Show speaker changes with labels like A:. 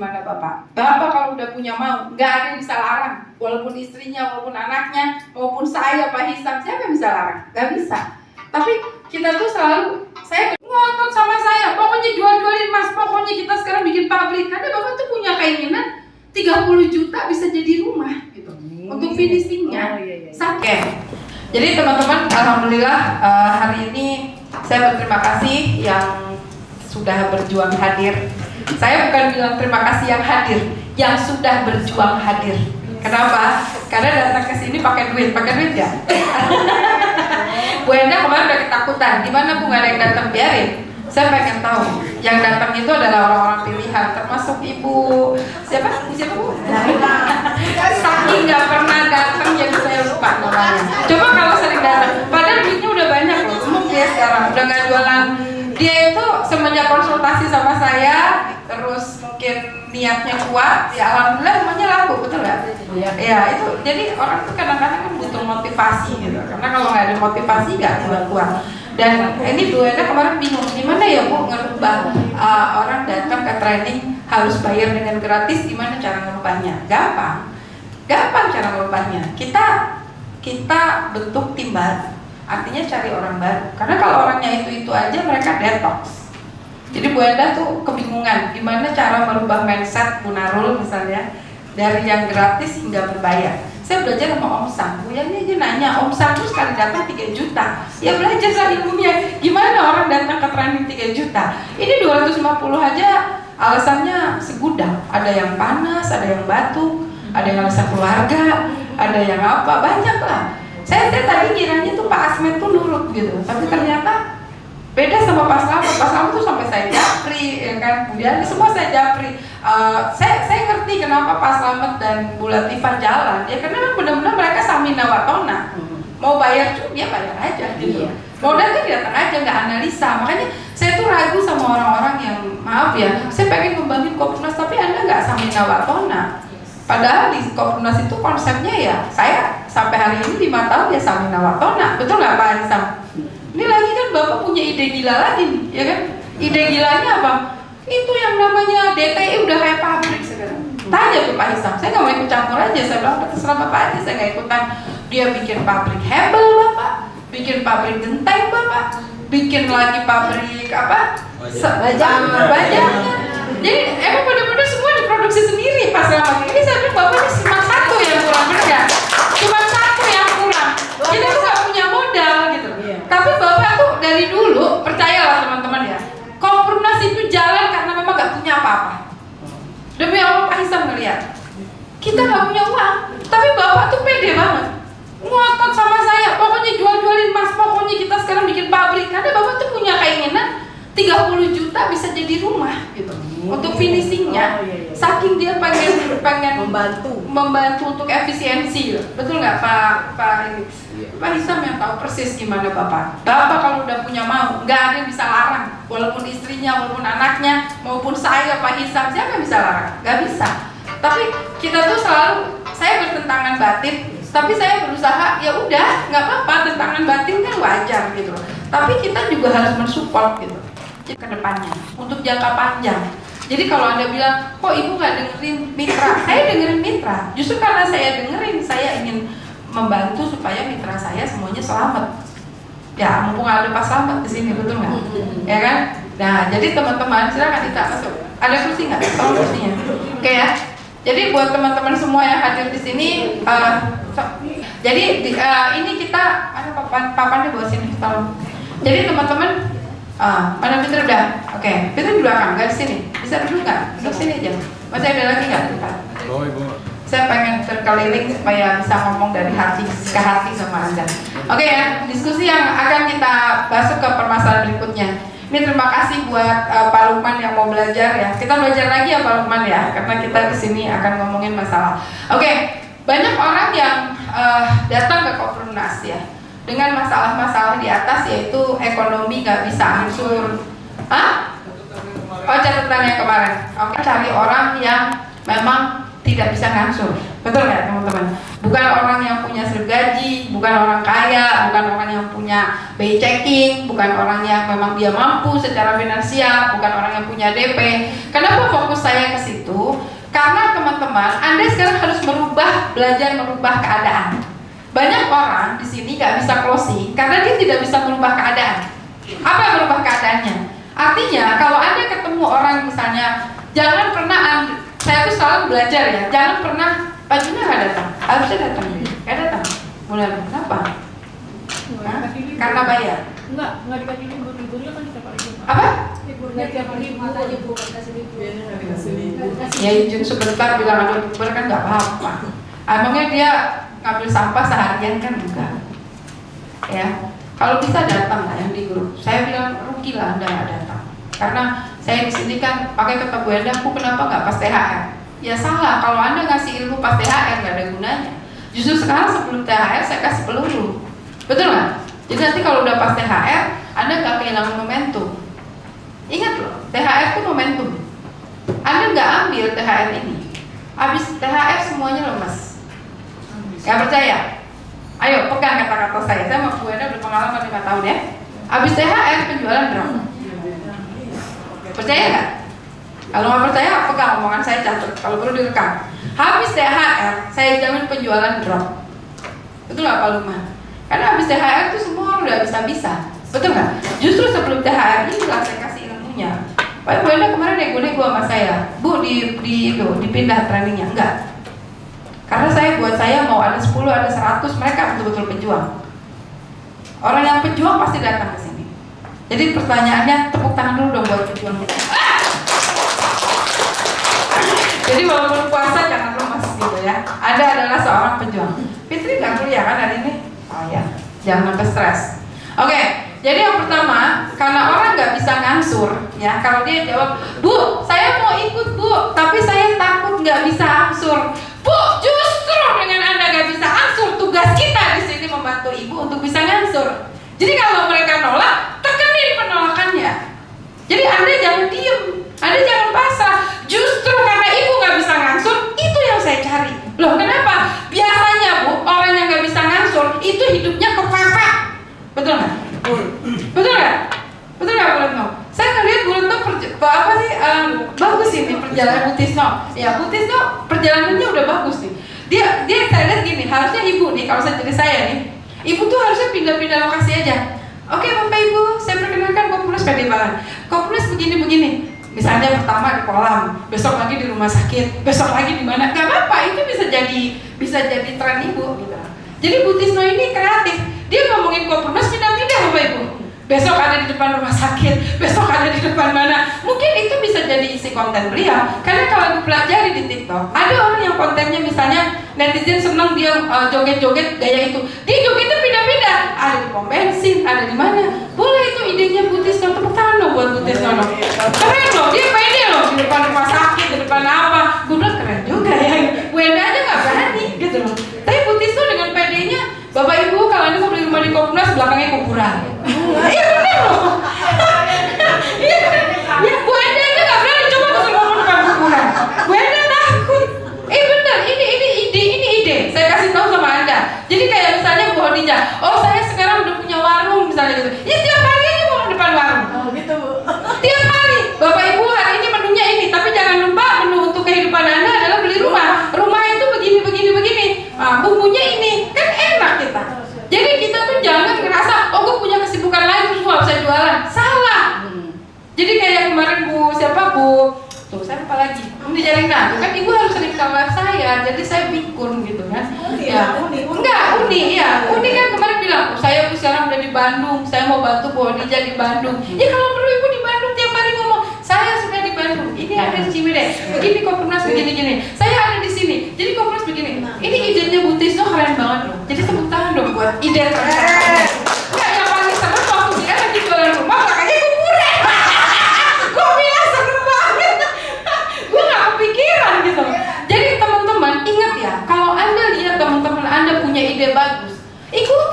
A: gimana Bapak? Bapak kalau udah punya mau, nggak ada yang bisa larang. Walaupun istrinya, walaupun anaknya, maupun saya, Pak Hisam, siapa yang bisa larang? Nggak bisa. Tapi kita tuh selalu, saya ngotot sama saya, pokoknya jual-jualin Mas, pokoknya kita sekarang bikin pabrik. Karena Bapak tuh punya keinginan 30 juta bisa jadi rumah gitu. Untuk finishingnya. Sakit. Jadi teman-teman, alhamdulillah hari ini saya berterima kasih yang sudah berjuang hadir. Saya bukan bilang terima kasih yang hadir, yang sudah berjuang hadir. Kenapa? Karena datang ke sini pakai duit ya? Bu Enda kemarin udah ketakutan, gimana Bu nggak ada yang datang, biarin. Saya pengen tahu, yang datang itu adalah orang-orang pilihan, termasuk Ibu siapa Bu? Saking nggak pernah datang jadi saya lupa namanya. Coba kalau sering datang, padahal duitnya udah banyak loh, semua dia sekarang udah nggak jualan. Dia itu semenjak konsultasi sama saya, terus mungkin niatnya kuat, ya alhamdulillah semuanya laku, betul nggak? Ya itu, jadi orang tuh kadang-kadang kan butuh motivasi gitu, karena kalau nggak ada motivasi nggak kuat. Dan ini Bu Enda kemarin bingung, gimana ya Bu ngerubah orang datang ke training harus bayar dengan gratis, gimana cara ngerubahnya? Gampang cara ngerubahnya. Kita bentuk tim baru. Artinya cari orang baru, karena kalau orangnya itu aja mereka detox. Jadi Bu Enda tuh kebingungan gimana cara merubah mindset Bu Narul misalnya dari yang gratis hingga berbayar. Saya belajar sama Om Sam, Bu Yani aja nanya, Om Sam tuh sekali datang 3 juta. Ya belajar sama ilmunya, gimana orang datang ke training 3 juta. Ini 250 aja alasannya segudang. Ada yang panas, ada yang batuk, ada yang alasan keluarga, ada yang apa, banyak lah. Saya tadi kiranya tuh Pak Asmet tuh nurut gitu, tapi ternyata beda sama Pak Slamet tuh sampai saya japri, ya kan, kemudian semua saya japri. Saya ngerti kenapa Pak Slamet dan Bu Latifah jalan, ya karena benar-benar mereka samina watona. Mau bayar tuh dia bayar aja gitu. Mau datang aja, nggak analisa. Makanya saya tuh ragu sama orang-orang yang maaf ya, saya pengen ngembangin Kopnas tapi Anda nggak samina watona. Padahal di Kopnas itu konsepnya ya, saya sampai hari ini 5 tahun ya samina watona, betul nggak Pak Hisam? Ini lagi kan Bapak punya ide gila lagi nih, ya kan? Ide gilanya apa? Itu yang namanya DTI udah kayak pabrik sekarang. Tanya ke Pak Hisam, saya nggak mau ikut campur aja, saya bilang terserah Bapak aja, saya nggak ikutan. Dia bikin pabrik hebel Bapak, bikin pabrik genteng Bapak, bikin lagi pabrik apa? Banyak. Jadi emang benar-benar semua diproduksi sendiri Pak Selamat. Ini saya bilang Bapak ini cuma satu yang kurang kerja, cuma satu yang kurang. Kita tuh nggak punya modal gitu. Tapi Bapak tuh dari dulu, percayalah teman-teman ya, Kopnas itu jalan karena memang nggak punya apa-apa. Demi Allah Pak Hisam ngeliat, kita nggak punya uang, tapi Bapak tuh pede banget, ngotot sama saya, pokoknya jual-jualin Mas, pokoknya kita sekarang bikin pabrik. Karena Bapak tuh punya keinginan 30 juta bisa jadi rumah gitu. Untuk finishingnya, saking dia pengen membantu untuk efisiensi, betul nggak Pak Hisam yang tahu persis gimana Bapak kalau udah punya mau, nggak ada yang bisa larang. Walaupun istrinya, walaupun anaknya, maupun saya Pak Hisam, siapa yang bisa larang? Nggak bisa. Tapi kita tuh selalu, saya bertentangan batin, tapi saya berusaha ya udah nggak apa-apa, tentangan batin kan wajar gitu. Tapi kita juga harus mensupport gitu ke depannya untuk jangka panjang. Jadi kalau Anda bilang, kok Ibu nggak dengerin mitra? Saya dengerin mitra. Justru karena saya dengerin, saya ingin membantu supaya mitra saya semuanya selamat. Ya, mumpung ada Pak Selamat di sini, betul nggak? Ya kan? Nah, jadi teman-teman silakan kita masuk. Ada kursi nggak? Tolong kursinya. Oke ya. Jadi buat teman-teman semua yang hadir di sini, ini kita ada papannya bawa sini, tolong. Jadi teman-teman. Mana Fitri udah? Oke, Fitri di belakang, nggak di sini. Bisa duduk nggak? Duduk sini aja. Masih ada lagi nggak tempat?
B: Oh Ibu.
A: Saya pengen terkeliling supaya bisa ngomong dari hati ke hati sama Anda. Oke ya, diskusi yang akan kita masuk ke permasalahan berikutnya. Ini terima kasih buat Pak Lukman yang mau belajar ya. Kita belajar lagi ya Pak Lukman ya, karena kita di sini akan ngomongin masalah. Oke, banyak orang yang datang ke Kopnas ya, dengan masalah-masalah di atas, yaitu ekonomi nggak bisa angsur. Oh, catatan yang kemarin. Oke, cari orang yang memang tidak bisa ngangsur, betul nggak teman-teman? Bukan orang yang punya sergaji, bukan orang kaya, bukan orang yang punya punya BI checking, bukan orang yang memang dia mampu secara finansial, bukan orang yang punya DP. Kenapa fokus saya ke situ? Karena teman-teman, Anda sekarang harus belajar merubah keadaan. Banyak orang di sini nggak bisa closing karena dia tidak bisa merubah keadaan. Apa yang merubah keadaannya? Artinya kalau Anda ketemu orang misalnya, jangan pernah saya tuh selalu belajar ya, jangan pernah Pak Juna nggak datang, harusnya datang, nggak datang. Mulai kenapa? Karena bayar.
B: Enggak dikasih liburnya kan kita pakai.
A: Apa?
B: Liburnya tiap hari matanya bukan kasih libur.
A: Ya izin sebentar bilang ada libur kan nggak apa-apa. Emangnya dia ngambil sampah seharian kan enggak? Ya, kalau bisa datang lah yang di grup. Saya bilang rugi lah Anda nggak datang. Karena saya di sini kan pakai kata Bu Enda, aku kenapa nggak pas THR? Ya salah, kalau Anda ngasih ilmu pas THR nggak ada gunanya. Justru sekarang sebelum THR saya kasih peluru, betul nggak? Jadi nanti kalau udah pas THR, Anda nggak kehilangan momentum. Ingat loh, THR itu momentum. Anda nggak ambil THR ini, habis THR semuanya lemas. Nggak percaya? Ayo pegang kata-kata saya. Saya mau Bu Enda berpengalaman 5 tahun ya. Habis THR penjualan drop. Percaya nggak? Kalau nggak percaya, pegang omongan saya, catat. Kalau perlu direkam. Habis THR, saya jamin penjualan drop. Betul nggak Pak Luma? Karena habis THR itu semua orang udah bisa. Betul nggak? Justru sebelum THR ini lah saya kasih ilmunya. Pak Bu Enda kemarin nego-nego sama saya, Bu dipindah trainingnya. Enggak. Karena buat saya mau ada 10, ada 100, mereka betul-betul pejuang. Orang yang pejuang pasti datang ke sini. Jadi pertanyaannya, tepuk tangan dulu dong buat pejuang kita. Jadi walaupun puasa jangan lemas gitu ya. Anda adalah seorang pejuang. Fitri nggak kuliah kan hari ini? Oh ya, jangan sampai stres. Oke, jadi yang pertama, karena orang nggak bisa ngangsur, ya. Kalau dia jawab, Bu, saya mau ikut Bu, tapi saya takut nggak bisa angsur. Bu, justru dengan Anda nggak bisa angsur, tugas kita di sini membantu Ibu untuk bisa ngangsur. Jadi kalau mereka nolak, tekenin penolakannya. Jadi Anda jangan diem, Anda jangan pasrah. Justru karena Ibu nggak bisa ngangsur, itu yang saya cari. Loh kenapa? Biasanya Bu, orang yang nggak bisa ngangsur itu hidupnya kepepet. Betul nggak? Betul nggak? Betul nggak Bu Retno? Saya ngeliat Bu Retno bagus ini perjalanan Bu Tisno. Ya Bu Tisno perjalanannya udah bagus nih. Dia saya lihat gini, harusnya Ibu nih, kalau saya jadi saya nih, Ibu tuh harusnya pindah-pindah lokasi aja. Oke Bapak Ibu, saya perkenalkan Kopnas PD Balan. Kopnas begini-begini. Misalnya pertama di kolam, besok lagi di rumah sakit, besok lagi di mana? Gak apa-apa, itu bisa jadi tren Ibu gitu. Jadi Bu Tisno ini kreatif. Dia ngomongin Kopnas pindah-pindah Bapak Ibu. Besok ada di depan rumah sakit, besok ada di depan mana. Mungkin itu bisa jadi isi konten beliau. Karena kalau dipelajari di TikTok, ada orang yang kontennya misalnya netizen senang dia joget-joget gaya itu. Dia jogetnya pindah-pindah. Ada di pom bensin, ada di mana. Boleh itu idenya Bu Tisno, tepuk tangan dong buat Bu Tisno. Keren loh, dia pede loh di depan rumah sakit, di depan apa. Gue bilang keren juga ya. Bu Enda aja nggak berani gitu loh. Tapi Bu Tisno dengan pedenya, Bapak Ibu kalau Anda mau beli rumah di Kopnas, belakangnya kuburan. Iya bener loh. Iya bener. Ya Bu Enda aja nggak berani, coba tuh ngomong depan kuburan. Bu Enda takut. Bener, ini ide. Saya kasih tahu sama Anda. Jadi kayak misalnya Bu Hodija, oh saya sekarang udah punya warung misalnya gitu. Ya tiap hari aja mau depan warung.
B: Oh gitu Bu.
A: Tiap hari, Bapak Ibu hari ini menunya ini, tapi jangan lupa menu untuk kehidupan Anda adalah beli rumah. Rumah itu begini. Bumbunya ini, kan enak kita. Jadi kita tuh jangan ngerasa, oh gue punya kesibukan lain terus gak bisa jualan. Salah. Jadi kayak kemarin Bu saya lupa lagi. Uni Jalina, kan Ibu harus sering ke live saya, jadi saya pikun gitu kan. Uni kan kemarin bilang, saya sekarang udah di Bandung, saya mau bantu Bu Hodija di Bandung. Ya kalau perlu Ibu di Bandung tiap hari ngomong, saya sudah di Bandung. Ini ada di Ciwidey. Begini Kopnas begini. Saya ada di sini. Jadi Kopnas begini. Ini idenya Bu Tisno keren banget loh. Jadi tepuk tangan dong buat ide keren. Enggak yang paling seneng waktu dia lagi jualan rumah, makanya kuburan. Gue bilang seneng banget. Gue gak kepikiran gitu. Jadi teman-teman ingat ya, kalau Anda lihat teman-teman Anda punya ide bagus, ikuti